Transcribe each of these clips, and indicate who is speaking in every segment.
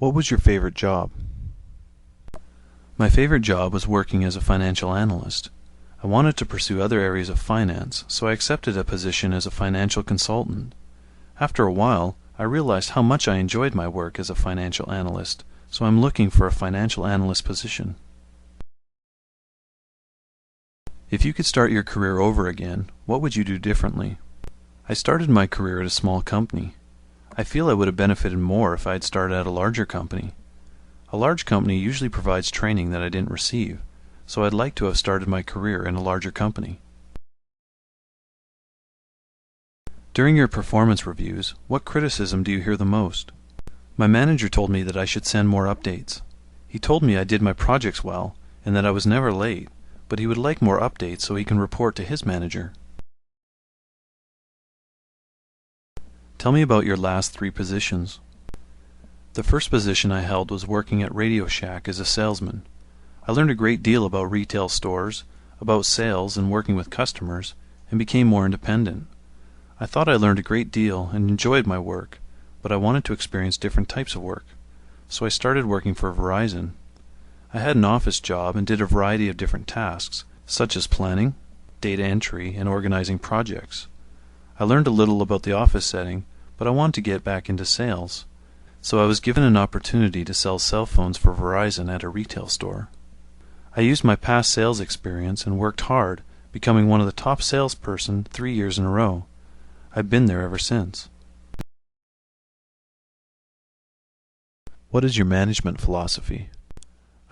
Speaker 1: What was your favorite job? My favorite job was working as a financial analyst. I wanted to pursue other areas of finance, so I accepted a position as a financial consultant. After a while, I realized how much I enjoyed my work as a financial analyst, so I'm looking for a financial analyst position. If you could start your career over again, what would you do differently? I started my career at a small company. I feel I would have benefited more if I had started at a larger company. A large company usually provides training that I didn't receive, so I'd like to have started my career in a larger company. During your performance reviews, what criticism do you hear the most? My manager told me that I should send more updates. He told me I did my projects well and that I was never late, but he would like more updates so he can report to his manager. Tell me about your last 3 positions. The first position I held was working at Radio Shack as a salesman. I learned a great deal about retail stores, about sales and working with customers, and became more independent. I thought I learned a great deal and enjoyed my work, but I wanted to experience different types of work, so I started working for Verizon. I had an office job and did a variety of different tasks, such as planning, data entry, and organizing projects. I learned a little about the office setting, but I wanted to get back into sales, so I was given an opportunity to sell cell phones for Verizon at a retail store. I used my past sales experience and worked hard, becoming one of the top salesperson 3 years in a row. I've been there ever since. What is your management philosophy?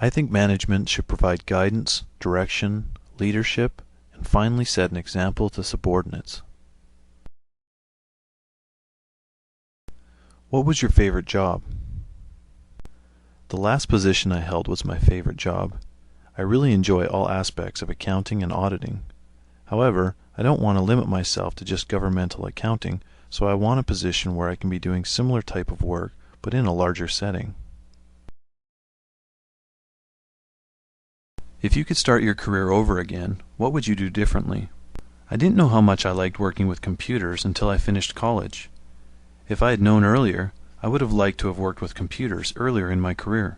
Speaker 1: I think management should provide guidance, direction, leadership, and finally set an example to subordinates. What was your favorite job? The last position I held was my favorite job. I really enjoy all aspects of accounting and auditing. However, I don't want to limit myself to just governmental accounting, so I want a position where I can be doing similar type of work, but in a larger setting. If you could start your career over again, what would you do differently? I didn't know how much I liked working with computers until I finished college. If I had known earlier, I would have liked to have worked with computers earlier in my career.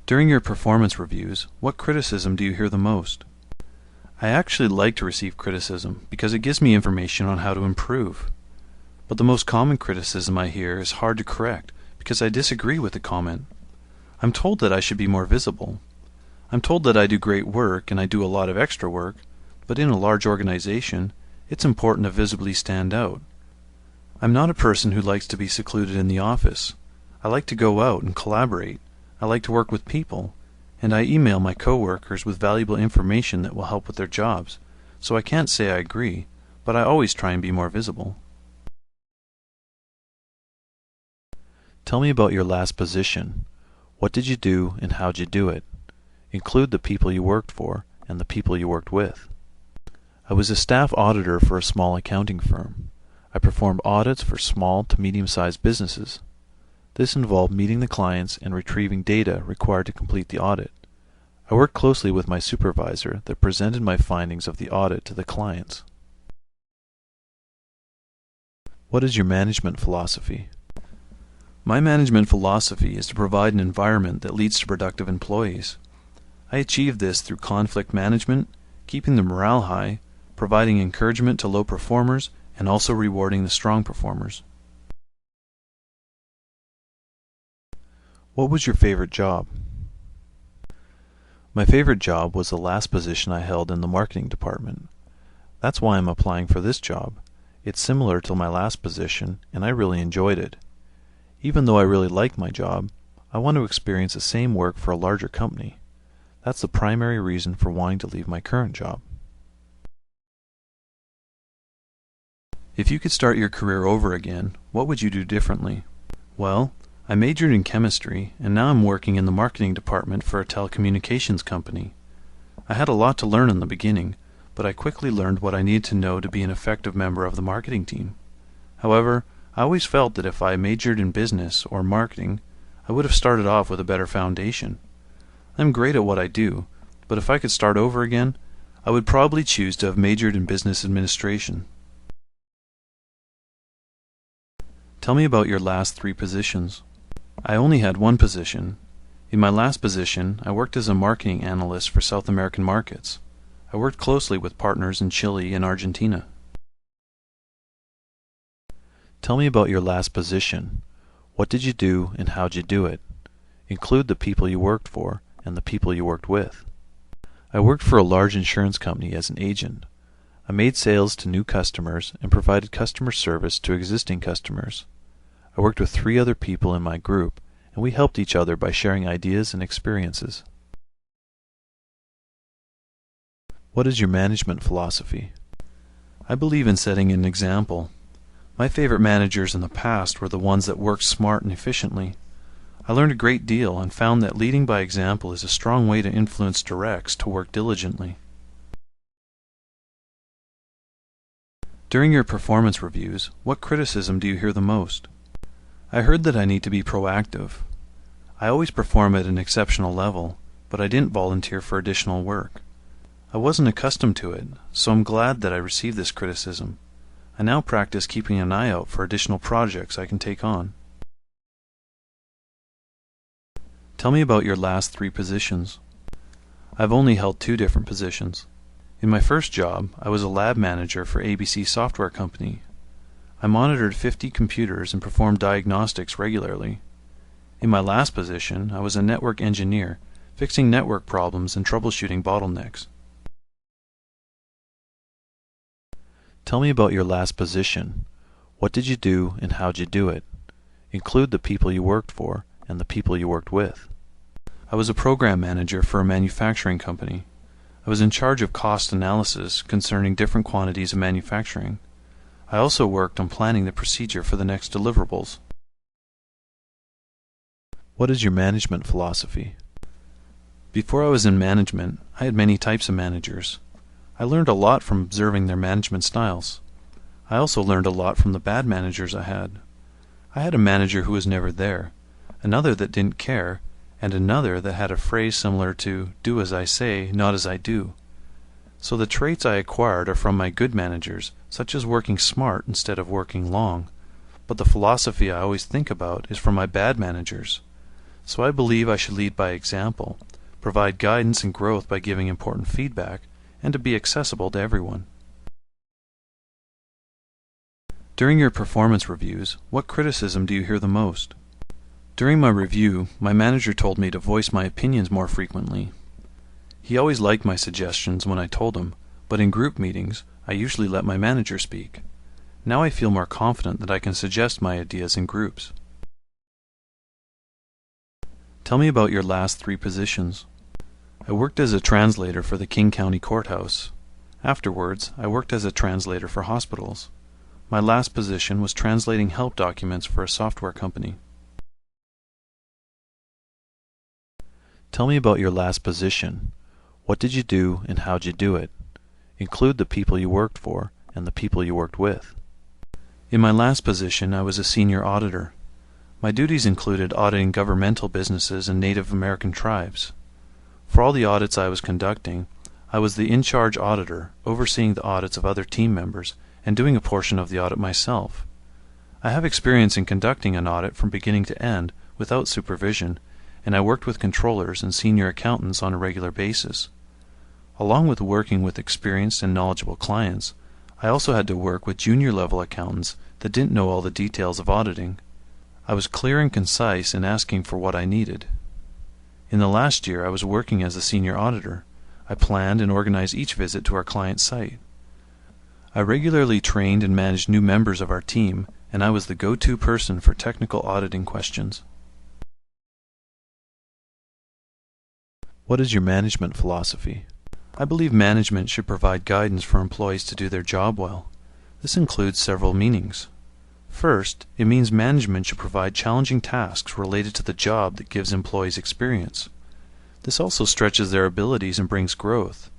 Speaker 1: During your performance reviews, what criticism do you hear the most? I actually like to receive criticism because it gives me information on how to improve. But the most common criticism I hear is hard to correct because I disagree with the comment. I'm told that I should be more visible. I'm told that I do great work and I do a lot of extra work, but in a large organization, it's important to visibly stand out. I'm not a person who likes to be secluded in the office. I like to go out and collaborate. I like to work with people, and I email my coworkers with valuable information that will help with their jobs, so I can't say I agree, but I always try and be more visible. Tell me about your last position. What did you do and how'd you do it? Include the people you worked for and the people you worked with. I was a staff auditor for a small accounting firm. I performed audits for small to medium-sized businesses. This involved meeting the clients and retrieving data required to complete the audit. I worked closely with my supervisor that presented my findings of the audit to the clients. What is your management philosophy? My management philosophy is to provide an environment that leads to productive employees. I achieve this through conflict management, keeping the morale high, providing encouragement to low performers, and also rewarding the strong performers. What was your favorite job? My favorite job was the last position I held in the marketing department. That's why I'm applying for this job. It's similar to my last position, and I really enjoyed it. Even though I really like my job, I want to experience the same work for a larger company. That's the primary reason for wanting to leave my current job. If you could start your career over again, what would you do differently? Well, I majored in chemistry, and now I'm working in the marketing department for a telecommunications company. I had a lot to learn in the beginning, but I quickly learned what I needed to know to be an effective member of the marketing team. However, I always felt that if I majored in business or marketing, I would have started off with a better foundation. I'm great at what I do, but if I could start over again, I would probably choose to have majored in business administration. Tell me about your last three positions. I only had one position. In my last position, I worked as a marketing analyst for South American markets. I worked closely with partners in Chile and Argentina. Tell me about your last position. What did you do and how'd you do it? Include the people you worked for and the people you worked with. I worked for a large insurance company as an agent. I made sales to new customers and provided customer service to existing customers. I worked with 3 other people in my group, and we helped each other by sharing ideas and experiences. What is your management philosophy? I believe in setting an example. My favorite managers in the past were the ones that worked smart and efficiently. I learned a great deal and found that leading by example is a strong way to influence directs to work diligently. During your performance reviews, what criticism do you hear the most? I heard that I need to be proactive. I always perform at an exceptional level, but I didn't volunteer for additional work. I wasn't accustomed to it, so I'm glad that I received this criticism. I now practice keeping an eye out for additional projects I can take on. Tell me about your last 3 positions. I've only held 2 different positions. In my first job, I was a lab manager for ABC Software Company. I monitored 50 computers and performed diagnostics regularly. In my last position, I was a network engineer, fixing network problems and troubleshooting bottlenecks. Tell me about your last position. What did you do and how'd you do it? Include the people you worked for and the people you worked with. I was a program manager for a manufacturing company. I was in charge of cost analysis concerning different quantities of manufacturing. I also worked on planning the procedure for the next deliverables. What is your management philosophy? Before I was in management, I had many types of managers. I learned a lot from observing their management styles. I also learned a lot from the bad managers I had. I had a manager who was never there, another that didn't care, and another that had a phrase similar to "do as I say, not as I do." So the traits I acquired are from my good managers, such as working smart instead of working long. But the philosophy I always think about is from my bad managers. So I believe I should lead by example, provide guidance and growth by giving important feedback, and to be accessible to everyone. During your performance reviews, what criticism do you hear the most? During my review, my manager told me to voice my opinions more frequently. He always liked my suggestions when I told him, but in group meetings, I usually let my manager speak. Now I feel more confident that I can suggest my ideas in groups. Tell me about your last 3 positions. I worked as a translator for the King County Courthouse. Afterwards, I worked as a translator for hospitals. My last position was translating help documents for a software company. Tell me about your last position. What did you do and how'd you do it? Include the people you worked for and the people you worked with. In my last position, I was a senior auditor. My duties included auditing governmental businesses and Native American tribes. For all the audits I was conducting, I was the in-charge auditor, overseeing the audits of other team members and doing a portion of the audit myself. I have experience in conducting an audit from beginning to end without supervision, and I worked with controllers and senior accountants on a regular basis. Along with working with experienced and knowledgeable clients, I also had to work with junior-level accountants that didn't know all the details of auditing. I was clear and concise in asking for what I needed. In the last year, I was working as a senior auditor. I planned and organized each visit to our client site. I regularly trained and managed new members of our team, and I was the go-to person for technical auditing questions. What is your management philosophy? I believe management should provide guidance for employees to do their job well. This includes several meanings. First, it means management should provide challenging tasks related to the job that gives employees experience. This also stretches their abilities and brings growth.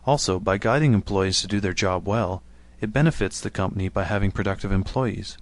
Speaker 1: Also, by guiding employees to do their job well, it benefits the company by having productive employees.